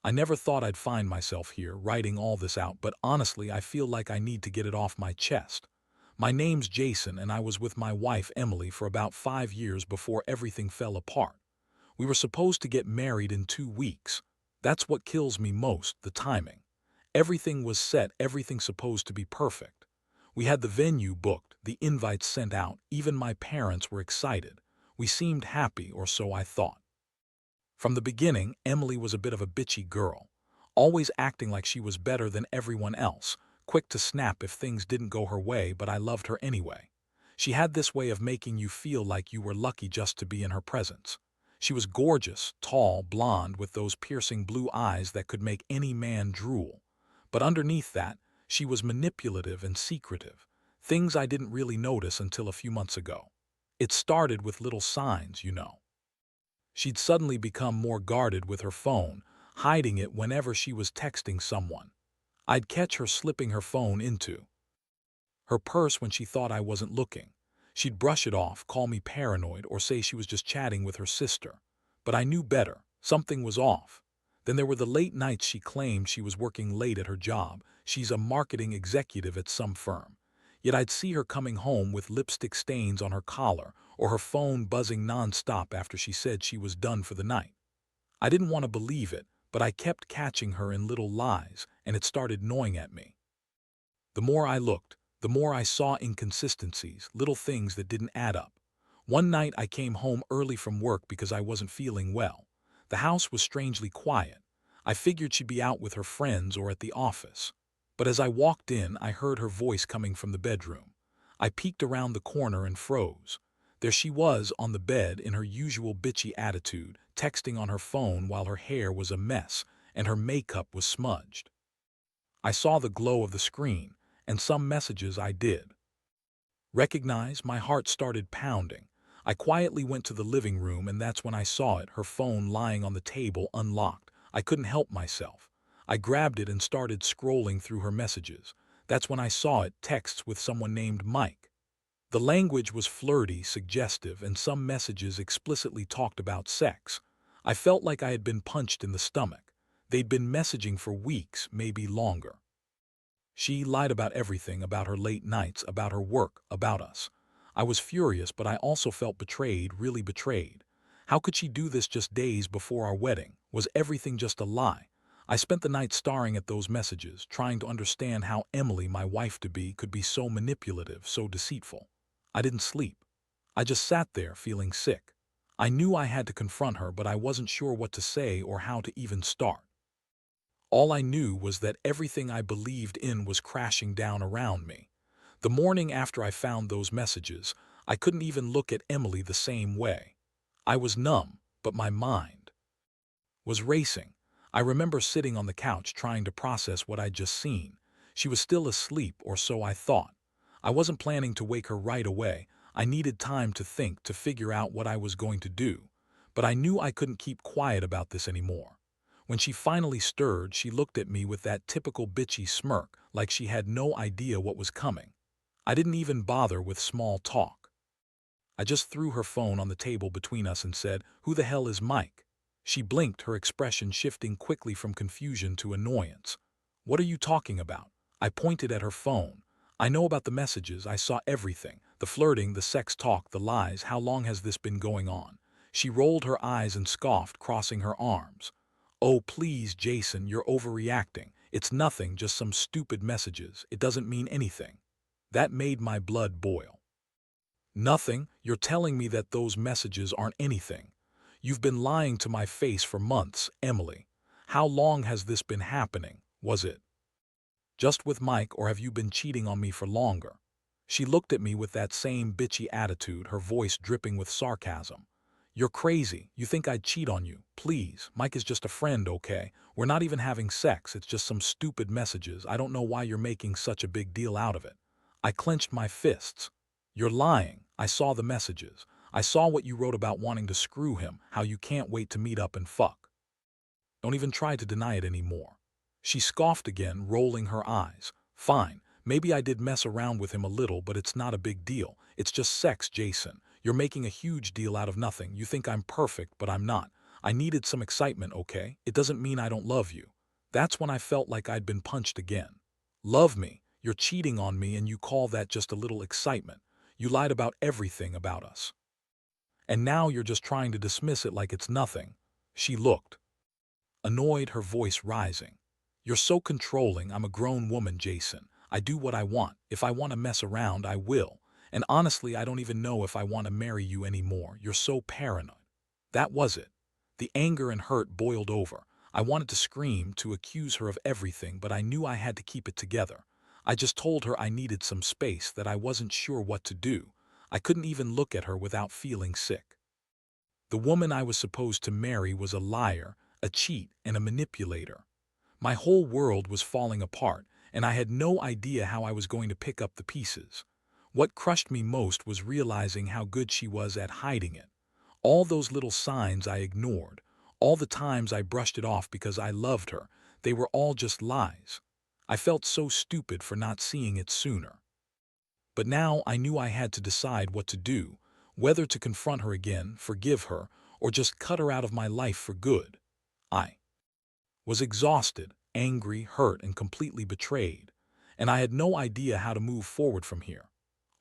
I never thought I'd find myself here, writing all this out, but honestly, I feel like I need to get it off my chest. My name's Jason, and I was with my wife, Emily, for about 5 years before everything fell apart. We were supposed to get married in 2 weeks. That's what kills me most, the timing. Everything was set, everything supposed to be perfect. We had the venue booked, the invites sent out, even my parents were excited. We seemed happy, or so I thought. From the beginning, Emily was a bit of a bitchy girl, always acting like she was better than everyone else, quick to snap if things didn't go her way, but I loved her anyway. She had this way of making you feel like you were lucky just to be in her presence. She was gorgeous, tall, blonde, with those piercing blue eyes that could make any man drool. But underneath that, she was manipulative and secretive, things I didn't really notice until a few months ago. It started with little signs. She'd suddenly become more guarded with her phone, hiding it whenever she was texting someone. I'd catch her slipping her phone into her purse when she thought I wasn't looking. She'd brush it off, call me paranoid, or say she was just chatting with her sister. But I knew better. Something was off. Then there were the late nights she claimed she was working late at her job. She's a marketing executive at some firm. Yet I'd see her coming home with lipstick stains on her collar or her phone buzzing nonstop after she said she was done for the night. I didn't want to believe it, but I kept catching her in little lies, and it started gnawing at me. The more I looked, the more I saw inconsistencies, little things that didn't add up. One night I came home early from work because I wasn't feeling well. The house was strangely quiet. I figured she'd be out with her friends or at the office. But as I walked in, I heard her voice coming from the bedroom. I peeked around the corner and froze. There she was on the bed in her usual bitchy attitude, texting on her phone while her hair was a mess and her makeup was smudged. I saw the glow of the screen, and some messages I did recognize. My heart started pounding. I quietly went to the living room, and that's when I saw it, her phone lying on the table unlocked. I couldn't help myself. I grabbed it and started scrolling through her messages. That's when I saw it, texts with someone named Mike. The language was flirty, suggestive, and some messages explicitly talked about sex. I felt like I had been punched in the stomach. They'd been messaging for weeks, maybe longer. She lied about everything, about her late nights, about her work, about us. I was furious, but I also felt betrayed, really betrayed. How could she do this just days before our wedding? Was everything just a lie? I spent the night staring at those messages, trying to understand how Emily, my wife-to-be, could be so manipulative, so deceitful. I didn't sleep. I just sat there, feeling sick. I knew I had to confront her, but I wasn't sure what to say or how to even start. All I knew was that everything I believed in was crashing down around me. The morning after I found those messages, I couldn't even look at Emily the same way. I was numb, but my mind was racing. I remember sitting on the couch trying to process what I'd just seen. She was still asleep, or so I thought. I wasn't planning to wake her right away. I needed time to think, to figure out what I was going to do. But I knew I couldn't keep quiet about this anymore. When she finally stirred, she looked at me with that typical bitchy smirk, like she had no idea what was coming. I didn't even bother with small talk. I just threw her phone on the table between us and said, "Who the hell is Mike?" She blinked, her expression shifting quickly from confusion to annoyance. "What are you talking about?" I pointed at her phone. "I know about the messages. I saw everything. The flirting, the sex talk, the lies. How long has this been going on?" She rolled her eyes and scoffed, crossing her arms. "Oh, please, Jason, you're overreacting. It's nothing, just some stupid messages. It doesn't mean anything." That made my blood boil. "Nothing? You're telling me that those messages aren't anything? You've been lying to my face for months, Emily. How long has this been happening? Was it just with Mike, or have you been cheating on me for longer?" She looked at me with that same bitchy attitude, her voice dripping with sarcasm. "You're crazy. You think I'd cheat on you? Please, Mike is just a friend, okay? We're not even having sex. It's just some stupid messages. I don't know why you're making such a big deal out of it." I clenched my fists. "You're lying. I saw the messages. I saw what you wrote about wanting to screw him, how you can't wait to meet up and fuck. Don't even try to deny it anymore." She scoffed again, rolling her eyes. "Fine, maybe I did mess around with him a little, but it's not a big deal. It's just sex, Jason. You're making a huge deal out of nothing. You think I'm perfect, but I'm not. I needed some excitement, okay? It doesn't mean I don't love you. That's when I felt like I'd been punched again. Love me? You're cheating on me and you call that just a little excitement. You lied about everything about us. And now you're just trying to dismiss it like it's nothing. She looked, annoyed, her voice rising. You're so controlling. I'm a grown woman, Jason. I do what I want. If I want to mess around, I will. And honestly, I don't even know if I want to marry you anymore. You're so paranoid. That was it. The anger and hurt boiled over. I wanted to scream, to accuse her of everything, but I knew I had to keep it together. I just told her I needed some space, that I wasn't sure what to do. I couldn't even look at her without feeling sick. The woman I was supposed to marry was a liar, a cheat, and a manipulator. My whole world was falling apart, and I had no idea how I was going to pick up the pieces. What crushed me most was realizing how good she was at hiding it. All those little signs I ignored, all the times I brushed it off because I loved her, they were all just lies. I felt so stupid for not seeing it sooner. But now I knew I had to decide what to do, whether to confront her again, forgive her, or just cut her out of my life for good. I was exhausted, angry, hurt, and completely betrayed, and I had no idea how to move forward from here.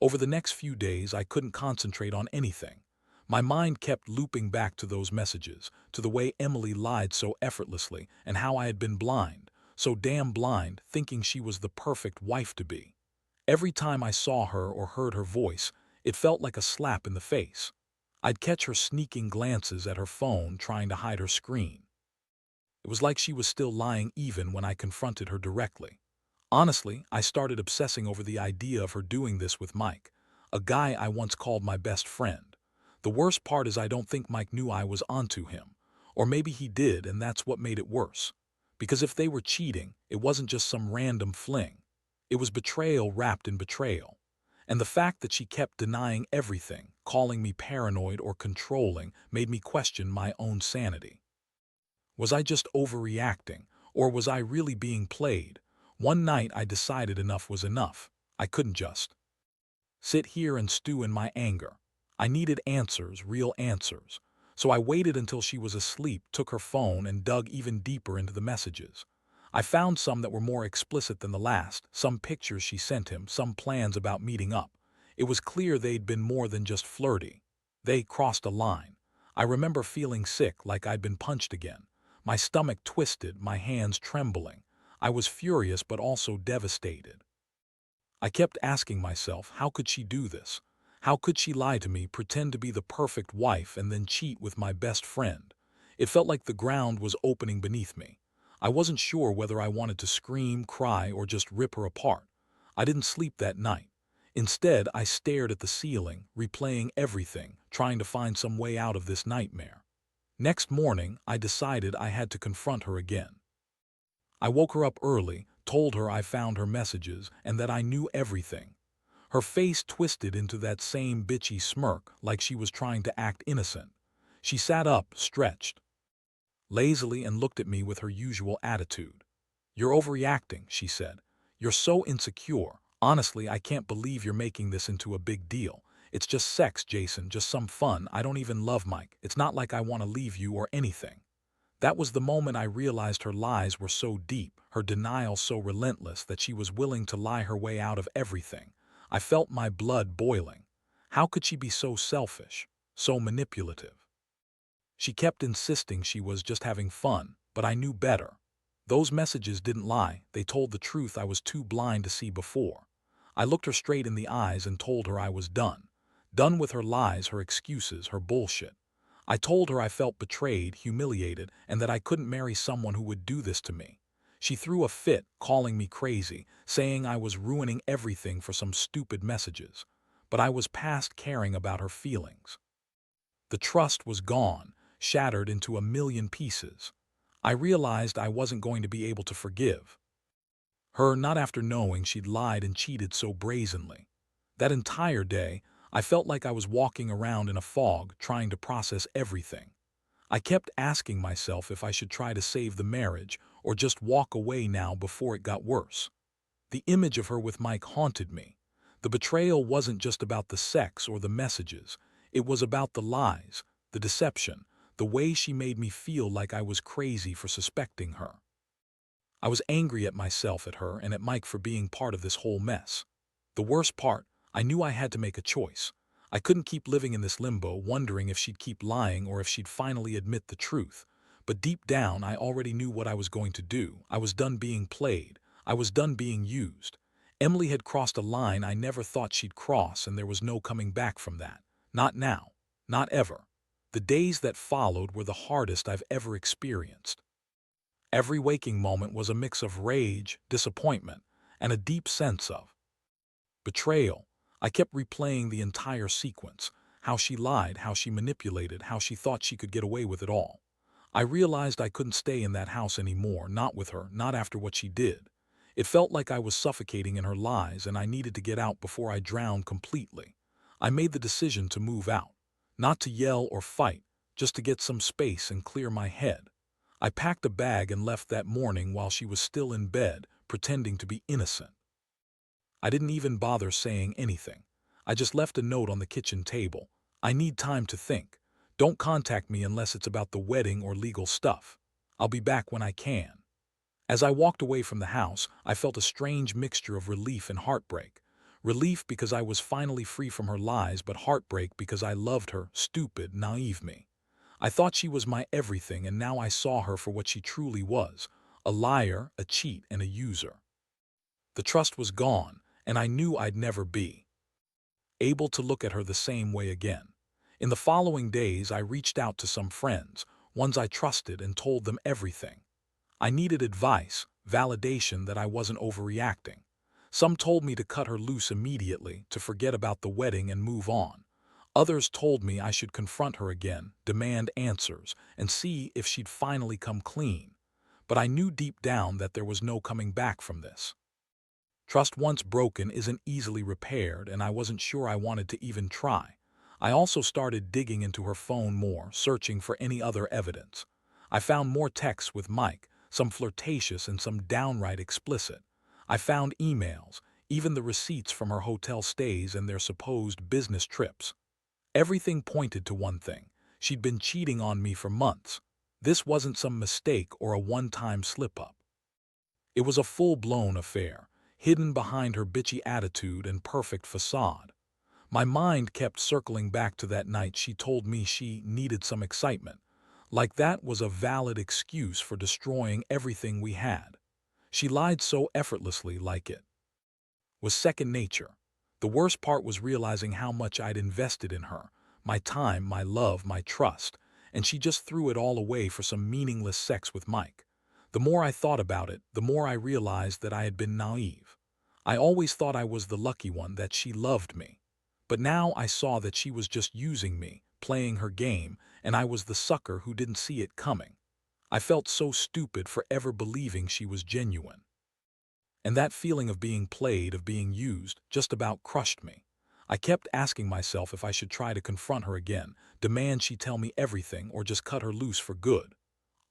Over the next few days, I couldn't concentrate on anything. My mind kept looping back to those messages, to the way Emily lied so effortlessly, and how I had been blind, so damn blind, thinking she was the perfect wife to be. Every time I saw her or heard her voice, it felt like a slap in the face. I'd catch her sneaking glances at her phone, trying to hide her screen. It was like she was still lying even when I confronted her directly. Honestly, I started obsessing over the idea of her doing this with Mike, a guy I once called my best friend. The worst part is I don't think Mike knew I was onto him. Or maybe he did, and that's what made it worse. Because if they were cheating, it wasn't just some random fling. It was betrayal wrapped in betrayal. And the fact that she kept denying everything, calling me paranoid or controlling, made me question my own sanity. Was I just overreacting, or was I really being played? One night I decided enough was enough. I couldn't just sit here and stew in my anger. I needed answers, real answers. So I waited until she was asleep, took her phone, and dug even deeper into the messages. I found some that were more explicit than the last, some pictures she sent him, some plans about meeting up. It was clear they'd been more than just flirty. They crossed a line. I remember feeling sick, like I'd been punched again. My stomach twisted, my hands trembling. I was furious but also devastated. I kept asking myself, how could she do this? How could she lie to me, pretend to be the perfect wife, and then cheat with my best friend? It felt like the ground was opening beneath me. I wasn't sure whether I wanted to scream, cry, or just rip her apart. I didn't sleep that night. Instead, I stared at the ceiling, replaying everything, trying to find some way out of this nightmare. Next morning, I decided I had to confront her again. I woke her up early, told her I found her messages and that I knew everything. Her face twisted into that same bitchy smirk, like she was trying to act innocent. She sat up, stretched lazily, and looked at me with her usual attitude. "You're overreacting," she said. "You're so insecure. Honestly, I can't believe you're making this into a big deal. It's just sex, Jason, just some fun. I don't even love Mike. It's not like I want to leave you or anything." That was the moment I realized her lies were so deep, her denial so relentless, that she was willing to lie her way out of everything. I felt my blood boiling. How could she be so selfish, so manipulative? She kept insisting she was just having fun, but I knew better. Those messages didn't lie, they told the truth I was too blind to see before. I looked her straight in the eyes and told her I was done. Done with her lies, her excuses, her bullshit. I told her I felt betrayed, humiliated, and that I couldn't marry someone who would do this to me. She threw a fit, calling me crazy, saying I was ruining everything for some stupid messages. But I was past caring about her feelings. The trust was gone, shattered into a million pieces. I realized I wasn't going to be able to forgive her, not after knowing she'd lied and cheated so brazenly. That entire day, I felt like I was walking around in a fog, trying to process everything. I kept asking myself if I should try to save the marriage or just walk away now before it got worse. The image of her with Mike haunted me. The betrayal wasn't just about the sex or the messages. It was about the lies, the deception, the way she made me feel like I was crazy for suspecting her. I was angry at myself, at her, and at Mike for being part of this whole mess. The worst part, I knew I had to make a choice. I couldn't keep living in this limbo, wondering if she'd keep lying or if she'd finally admit the truth. But deep down, I already knew what I was going to do. I was done being played. I was done being used. Emily had crossed a line I never thought she'd cross, and there was no coming back from that. Not now. Not ever. The days that followed were the hardest I've ever experienced. Every waking moment was a mix of rage, disappointment, and a deep sense of betrayal. I kept replaying the entire sequence, how she lied, how she manipulated, how she thought she could get away with it all. I realized I couldn't stay in that house anymore, not with her, not after what she did. It felt like I was suffocating in her lies, and I needed to get out before I drowned completely. I made the decision to move out, not to yell or fight, just to get some space and clear my head. I packed a bag and left that morning while she was still in bed, pretending to be innocent. I didn't even bother saying anything. I just left a note on the kitchen table. I need time to think. Don't contact me unless it's about the wedding or legal stuff. I'll be back when I can. As I walked away from the house, I felt a strange mixture of relief and heartbreak. Relief because I was finally free from her lies, but heartbreak because I loved her, stupid, naive me. I thought she was my everything, and now I saw her for what she truly was, a liar, a cheat, and a user. The trust was gone, and I knew I'd never be able to look at her the same way again. In the following days, I reached out to some friends, ones I trusted, and told them everything. I needed advice, validation that I wasn't overreacting. Some told me to cut her loose immediately, to forget about the wedding and move on. Others told me I should confront her again, demand answers, and see if she'd finally come clean. But I knew deep down that there was no coming back from this. Trust once broken isn't easily repaired, and I wasn't sure I wanted to even try. I also started digging into her phone more, searching for any other evidence. I found more texts with Mike, some flirtatious and some downright explicit. I found emails, even the receipts from her hotel stays and their supposed business trips. Everything pointed to one thing: she'd been cheating on me for months. This wasn't some mistake or a one-time slip-up. It was a full-blown affair, hidden behind her bitchy attitude and perfect facade. My mind kept circling back to that night she told me she needed some excitement, like that was a valid excuse for destroying everything we had. She lied so effortlessly, like it was second nature. The worst part was realizing how much I'd invested in her, my time, my love, my trust, and she just threw it all away for some meaningless sex with Mike. The more I thought about it, the more I realized that I had been naive. I always thought I was the lucky one, that she loved me. But now I saw that she was just using me, playing her game, and I was the sucker who didn't see it coming. I felt so stupid for ever believing she was genuine. And that feeling of being played, of being used, just about crushed me. I kept asking myself if I should try to confront her again, demand she tell me everything, or just cut her loose for good.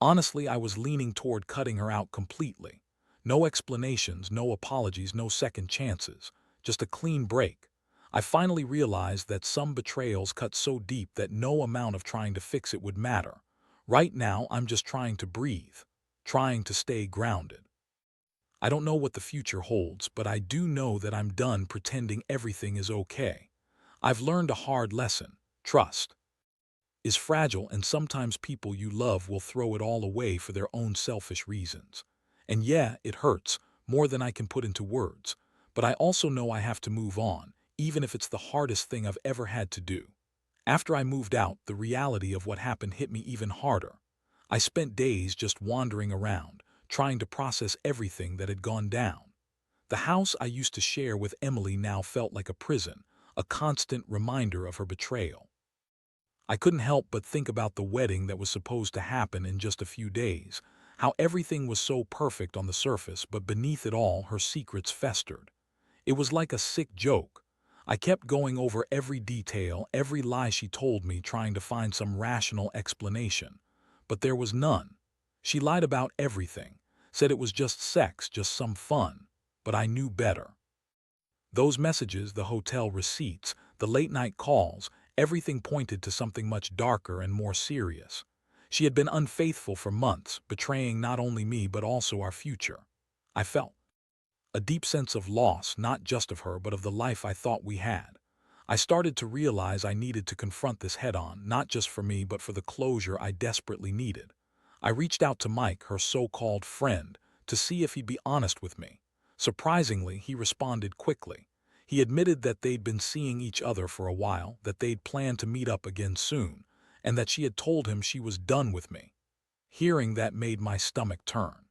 Honestly, I was leaning toward cutting her out completely. No explanations, no apologies, no second chances. Just a clean break. I finally realized that some betrayals cut so deep that no amount of trying to fix it would matter. Right now, I'm just trying to breathe, trying to stay grounded. I don't know what the future holds, but I do know that I'm done pretending everything is okay. I've learned a hard lesson. Trust is fragile, and sometimes people you love will throw it all away for their own selfish reasons. And yeah, it hurts, more than I can put into words. But I also know I have to move on, even if it's the hardest thing I've ever had to do. After I moved out, the reality of what happened hit me even harder. I spent days just wandering around, trying to process everything that had gone down. The house I used to share with Emily now felt like a prison, a constant reminder of her betrayal. I couldn't help but think about the wedding that was supposed to happen in just a few days, how everything was so perfect on the surface, but beneath it all, her secrets festered. It was like a sick joke. I kept going over every detail, every lie she told me, trying to find some rational explanation. But there was none. She lied about everything, said it was just sex, just some fun. But I knew better. Those messages, the hotel receipts, the late-night calls, everything pointed to something much darker and more serious. She had been unfaithful for months, betraying not only me but also our future. I felt a deep sense of loss, not just of her, but of the life I thought we had. I started to realize I needed to confront this head-on, not just for me, but for the closure I desperately needed. I reached out to Mike, her so-called friend, to see if he'd be honest with me. Surprisingly, he responded quickly. He admitted that they'd been seeing each other for a while, that they'd planned to meet up again soon, and that she had told him she was done with me. Hearing that made my stomach turn.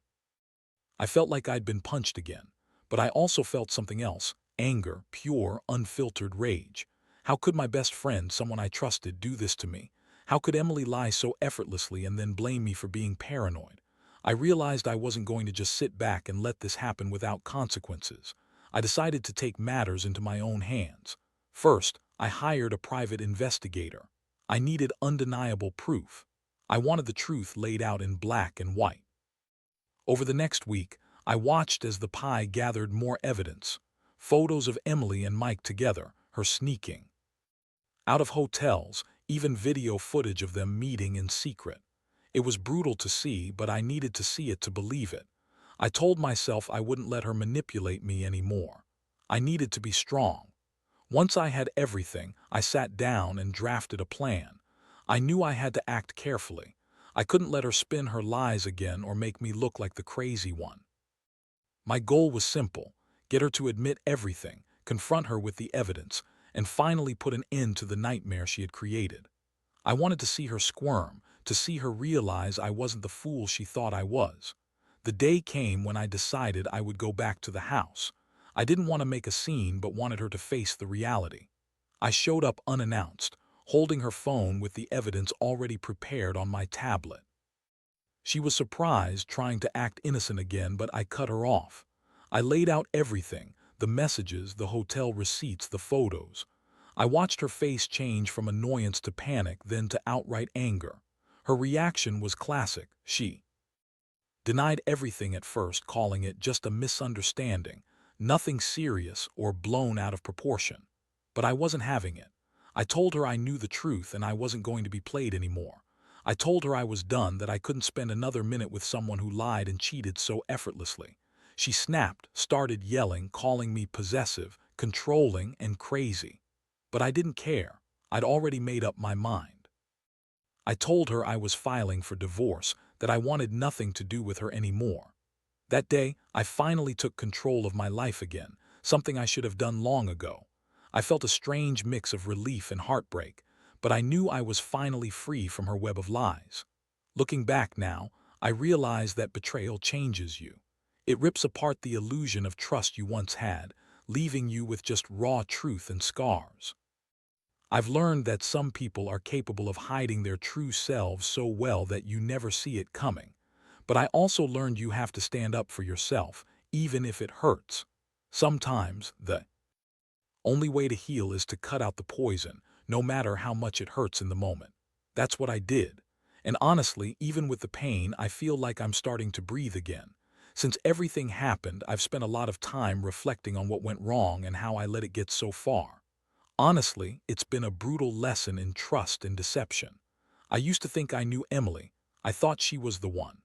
I felt like I'd been punched again. But I also felt something else: anger, pure, unfiltered rage. How could my best friend, someone I trusted, do this to me? How could Emily lie so effortlessly and then blame me for being paranoid? I realized I wasn't going to just sit back and let this happen without consequences. I decided to take matters into my own hands. First, I hired a private investigator. I needed undeniable proof. I wanted the truth laid out in black and white. Over the next week, I watched as the PI gathered more evidence. Photos of Emily and Mike together, her sneaking out of hotels, even video footage of them meeting in secret. It was brutal to see, but I needed to see it to believe it. I told myself I wouldn't let her manipulate me anymore. I needed to be strong. Once I had everything, I sat down and drafted a plan. I knew I had to act carefully. I couldn't let her spin her lies again or make me look like the crazy one. My goal was simple: get her to admit everything, confront her with the evidence, and finally put an end to the nightmare she had created. I wanted to see her squirm, to see her realize I wasn't the fool she thought I was. The day came when I decided I would go back to the house. I didn't want to make a scene, but wanted her to face the reality. I showed up unannounced, holding her phone with the evidence already prepared on my tablet. She was surprised, trying to act innocent again, but I cut her off. I laid out everything: the messages, the hotel receipts, the photos. I watched her face change from annoyance to panic, then to outright anger. Her reaction was classic. She denied everything at first, calling it just a misunderstanding, nothing serious or blown out of proportion. But I wasn't having it. I told her I knew the truth and I wasn't going to be played anymore. I told her I was done, that I couldn't spend another minute with someone who lied and cheated so effortlessly. She snapped, started yelling, calling me possessive, controlling, and crazy. But I didn't care. I'd already made up my mind. I told her I was filing for divorce, that I wanted nothing to do with her anymore. That day, I finally took control of my life again, something I should have done long ago. I felt a strange mix of relief and heartbreak, but I knew I was finally free from her web of lies. Looking back now, I realize that betrayal changes you. It rips apart the illusion of trust you once had, leaving you with just raw truth and scars. I've learned that some people are capable of hiding their true selves so well that you never see it coming. But I also learned you have to stand up for yourself, even if it hurts. Sometimes, the only way to heal is to cut out the poison, no matter how much it hurts in the moment. That's what I did. And honestly, even with the pain, I feel like I'm starting to breathe again. Since everything happened, I've spent a lot of time reflecting on what went wrong and how I let it get so far. Honestly, it's been a brutal lesson in trust and deception. I used to think I knew Emily. I thought she was the one.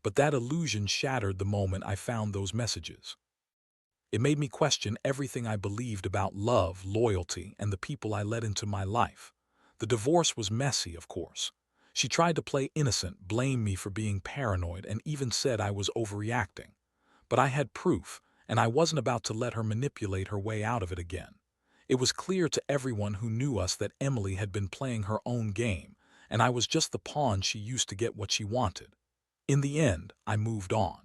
But that illusion shattered the moment I found those messages. It made me question everything I believed about love, loyalty, and the people I let into my life. The divorce was messy, of course. She tried to play innocent, blame me for being paranoid, and even said I was overreacting. But I had proof, and I wasn't about to let her manipulate her way out of it again. It was clear to everyone who knew us that Emily had been playing her own game, and I was just the pawn she used to get what she wanted. In the end, I moved on.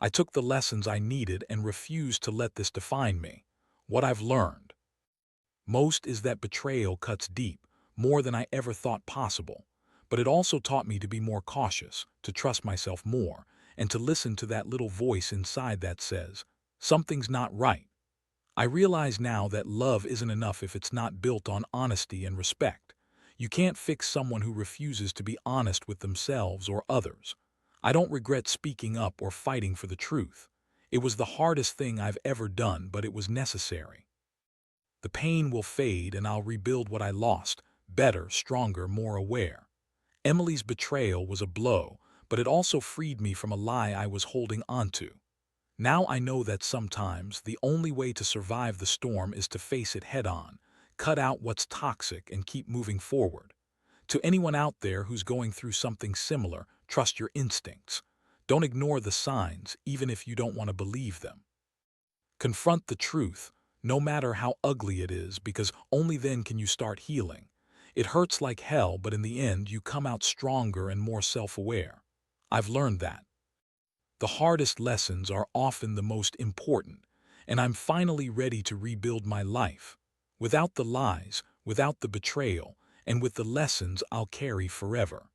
I took the lessons I needed and refused to let this define me. What I've learned most is that betrayal cuts deep, more than I ever thought possible. But it also taught me to be more cautious, to trust myself more, and to listen to that little voice inside that says, something's not right. I realize now that love isn't enough if it's not built on honesty and respect. You can't fix someone who refuses to be honest with themselves or others. I don't regret speaking up or fighting for the truth. It was the hardest thing I've ever done, but it was necessary. The pain will fade and I'll rebuild what I lost, better, stronger, more aware. Emily's betrayal was a blow, but it also freed me from a lie I was holding onto. Now I know that sometimes the only way to survive the storm is to face it head-on, cut out what's toxic and keep moving forward. To anyone out there who's going through something similar, trust your instincts. Don't ignore the signs, even if you don't want to believe them. Confront the truth, no matter how ugly it is, because only then can you start healing. It hurts like hell, but in the end, you come out stronger and more self-aware. I've learned that. The hardest lessons are often the most important, and I'm finally ready to rebuild my life. Without the lies, without the betrayal, and with the lessons I'll carry forever.